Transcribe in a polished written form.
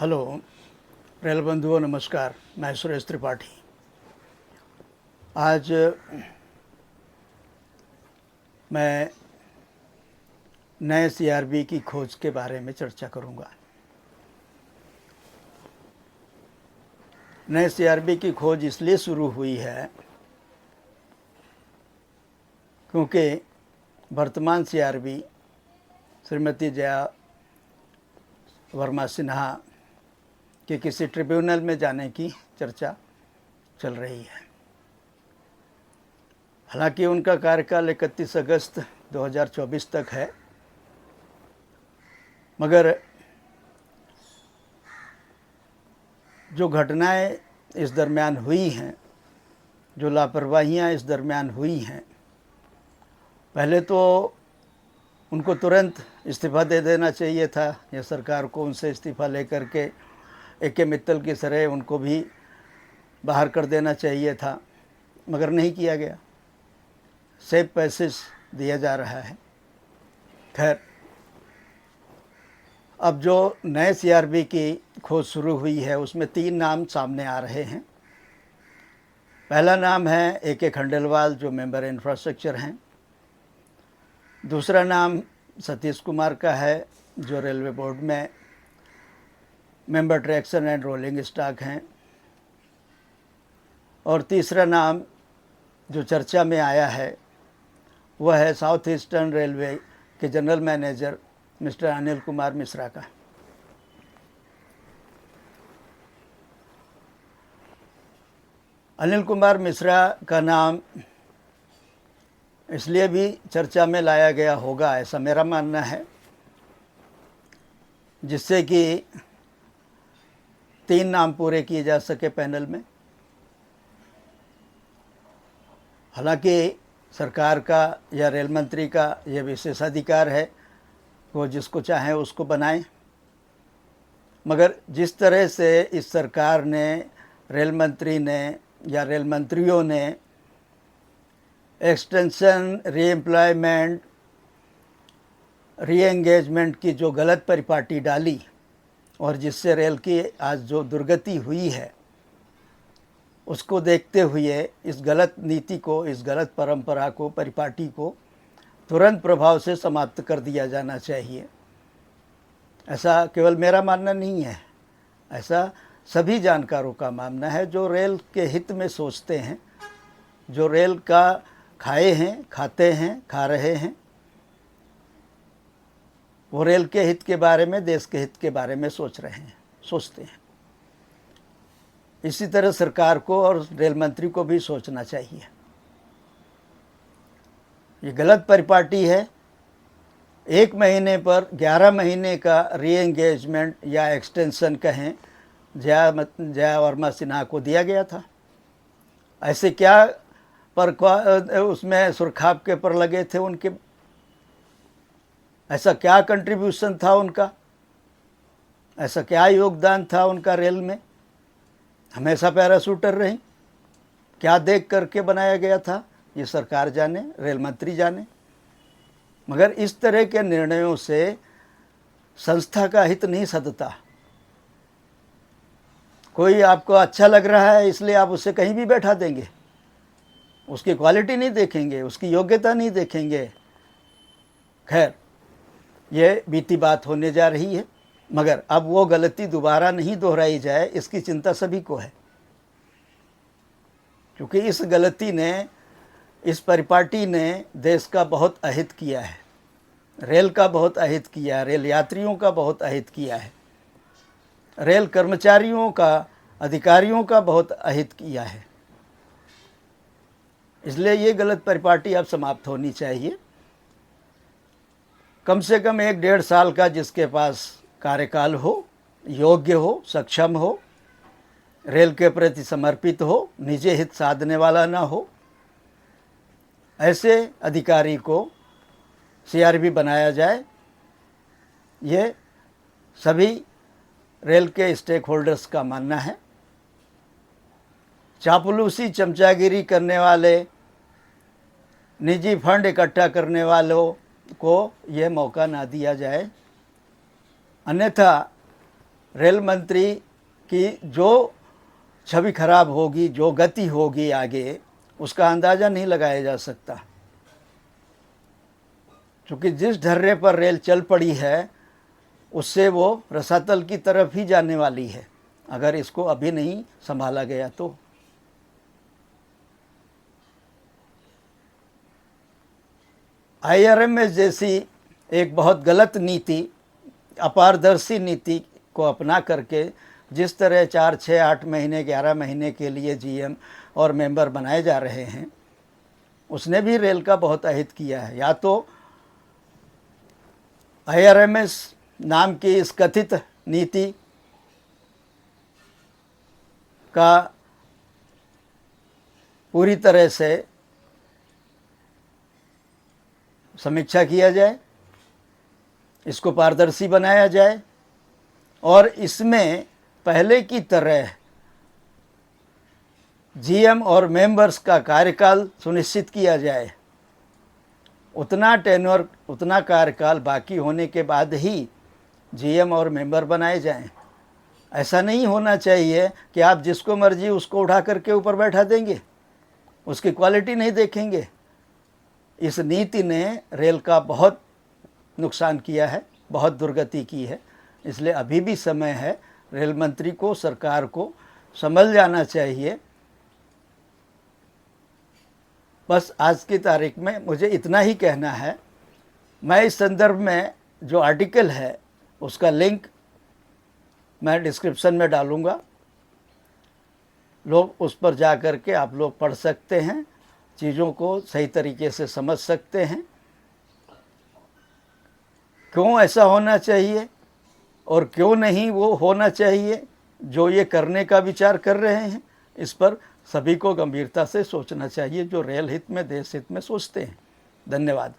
Hello rail बंधुओं, नमस्कार। मैं सुरेश त्रिपाठी। आज मैं नए सीआरबी की खोज के बारे में चर्चा करूंगा। नए सीआरबी की खोज इसलिए शुरू हुई है क्योंकि वर्तमान सीआरबी श्रीमती जया वर्मा सिन्हा के किसी ट्रिब्यूनल में जाने की चर्चा चल रही है। हालांकि उनका कार्यकाल 31 अगस्त 2024 तक है, मगर जो घटनाएं इस दरमियान हुई हैं, जो लापरवाहियां इस दरमियान हुई हैं, पहले तो उनको तुरंत इस्तीफ़ा दे देना चाहिए था या सरकार को उनसे इस्तीफ़ा लेकर के AK मित्तल की तरह उनको भी बाहर कर देना चाहिए था, मगर नहीं किया गया। सेफ पैसेज दिया जा रहा है। खैर, अब जो नए सीआरबी की खोज शुरू हुई है उसमें 3 नाम सामने आ रहे हैं। पहला नाम है AK खंडेलवाल, जो मेंबर इंफ्रास्ट्रक्चर हैं। दूसरा नाम सतीश कुमार का है, जो रेलवे बोर्ड में member traction and rolling stock हैं। और तीसरा नाम जो चर्चा में आया है वह है साउथ ईस्टर्न रेलवे के general manager mister Anil Kumar Mishra का। अनिल कुमार मिश्रा का नाम इसलिए भी चर्चा में लाया गया होगा, ऐसा मेरा मानना है, जिससे कि 3 नाम पूरे किए जा सके पैनल में। हालांकि सरकार का या रेल मंत्री का यह विशेषाधिकार है, वो जिसको चाहे उसको बनाए, मगर जिस तरह से इस सरकार ने, रेल मंत्री ने या रेल मंत्रियों ने एक्सटेंशन, रीएम्प्लॉयमेंट, रीएंगेजमेंट की जो गलत परिपाटी डाली और जिससे रेल की आज जो दुर्गति हुई है, उसको देखते हुए इस गलत नीति को, इस गलत परंपरा को, परिपाटी को तुरंत प्रभाव से समाप्त कर दिया जाना चाहिए। ऐसा केवल मेरा मानना नहीं है, ऐसा सभी जानकारों का मानना है जो रेल के हित में सोचते हैं, जो रेल का खाए हैं, खाते हैं, खा रहे हैं। वो रेल के हित के बारे में, देश के हित के बारे में सोचते हैं। इसी तरह सरकार को और रेल मंत्री को भी सोचना चाहिए। ये गलत परिपाटी है। 1 महीने पर 11 महीने का रीएंगेजमेंट या एक्सटेंशन कहें, जया वर्मा सिन्हा को दिया गया था। ऐसे क्या पर उसमें सुरखाब के पर लगे थे उनके? ऐसा क्या कंट्रीब्यूशन था उनका? ऐसा क्या योगदान था उनका रेल में? हमेशा पैराशूटर रही। क्या देख करके बनाया गया था, ये सरकार जाने, रेल मंत्री जाने। मगर इस तरह के निर्णयों से संस्था का हित नहीं सधता। कोई आपको अच्छा लग रहा है इसलिए आप उसे कहीं भी बैठा देंगे, उसकी क्वालिटी नहीं देखेंगे, उसकी योग्यता नहीं देखेंगे। खैर, ये बीती बात होने जा रही है, मगर अब वो गलती दोबारा नहीं दोहराई जाए, इसकी चिंता सभी को है। क्योंकि इस गलती ने, इस परिपाटी ने देश का बहुत अहित किया है, रेल का बहुत अहित किया है, रेल यात्रियों का बहुत अहित किया है, रेल कर्मचारियों का, अधिकारियों का बहुत अहित किया है। इसलिए ये गलत परिपाटी अब समाप्त होनी चाहिए। कम से कम 1-1.5 साल का जिसके पास कार्यकाल हो, योग्य हो, सक्षम हो, रेल के प्रति समर्पित हो, निजी हित साधने वाला ना हो, ऐसे अधिकारी को सीआरबी बनाया जाए। ये सभी रेल के स्टेक होल्डर्स का मानना है। चापलूसी, चमचागिरी करने वाले, निजी फंड इकट्ठा करने वालों को यह मौका ना दिया जाए, अन्यथा रेल मंत्री की जो छवि खराब होगी, जो गति होगी आगे, उसका अंदाज़ा नहीं लगाया जा सकता। क्योंकि जिस ढर्रे पर रेल चल पड़ी है उससे वो रसातल की तरफ ही जाने वाली है, अगर इसको अभी नहीं संभाला गया तो। IRMS जैसी एक बहुत गलत नीति, अपारदर्शी नीति को अपना करके जिस तरह 4, 6, 8 महीने 11 महीने के लिए GM और मेंबर बनाए जा रहे हैं, उसने भी रेल का बहुत अहित किया है। या तो IRMS नाम की इस कथित नीति का पूरी तरह से समीक्षा किया जाए, इसको पारदर्शी बनाया जाए और इसमें पहले की तरह GM और मेंबर्स का कार्यकाल सुनिश्चित किया जाए। उतना टेन्योर, उतना कार्यकाल बाकी होने के बाद ही GM और मेंबर बनाए जाएं। ऐसा नहीं होना चाहिए कि आप जिसको मर्जी उसको उठा करके ऊपर बैठा देंगे, उसकी क्वालिटी नहीं देखेंगे। इस नीति ने रेल का बहुत नुकसान किया है, बहुत दुर्गति की है। इसलिए अभी भी समय है, रेल मंत्री को, सरकार को संभल जाना चाहिए। बस आज की तारीख में मुझे इतना ही कहना है। मैं इस संदर्भ में जो आर्टिकल है उसका लिंक मैं डिस्क्रिप्शन में डालूँगा, लोग उस पर जा कर के आप लोग पढ़ सकते हैं, चीज़ों को सही तरीके से समझ सकते हैं, क्यों ऐसा होना चाहिए और क्यों नहीं वो होना चाहिए जो ये करने का विचार कर रहे हैं। इस पर सभी को गंभीरता से सोचना चाहिए, जो रेल हित में, देश हित में सोचते हैं। धन्यवाद।